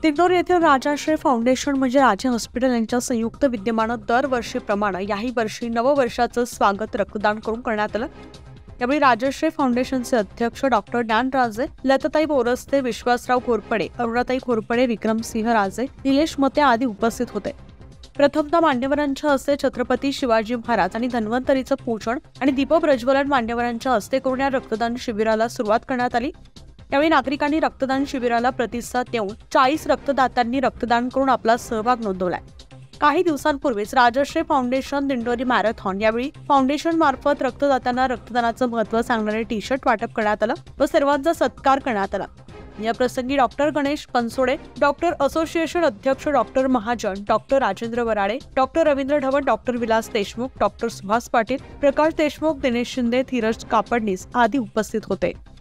दिंडोरी येथील राजाश्रय फाउंडेशन म्हणजे राजे हॉस्पिटल यांच्या संयुक्त विद्यमानं दरवर्षीप्रमाणे याही वर्षी नववर्षाचं स्वागत रक्तदान करून करण्यात आलं। यावेळी राजश्रय फाउंडेशनचे अध्यक्ष डॉक्टर ज्ञानराजे, लताताई बोरस्ते, विश्वासराव घोरपडे, अरुणाताई घोरपडे, विक्रमसिंह राजे, निलेश मते आदी उपस्थित होते। प्रथमतः मान्यवरांच्या हस्ते छत्रपती शिवाजी महाराज आणि धन्वंतरीचं पूजन आणि दीपप्रज्वलन मान्यवरांच्या हस्ते करून या रक्तदान शिबिराला सुरुवात करण्यात आली। यावेळी नागरिकांनी रक्तदान शिबिराला प्रतिसाद देऊन 40 रक्तदात्यांनी रक्तदान करून आपला सहभाग नोंदवलाय। काही दिवसांपूर्वीच राजश्रय फाउंडेशन दिंडोरी मॅरेथॉन यावेळी फाउंडेशन मार्फत रक्तदात्यांना रक्तदानाचं महत्त्व सांगणारे टी-शर्ट वाटप करण्यात आलं व सर्वांचा सत्कार करण्यात आला। या प्रसंगी doctor Ganesh Pansode, doctor association अध्यक्ष doctor Mahajan, doctor Rajendra Varade, doctor Ravindra Dhawan, doctor Vilas Deshmukh, doctor Suhas Patil, Prakash Deshmukh, Dinesh Shinde, Dheeraj Kapadnis आदी उपस्थित होते।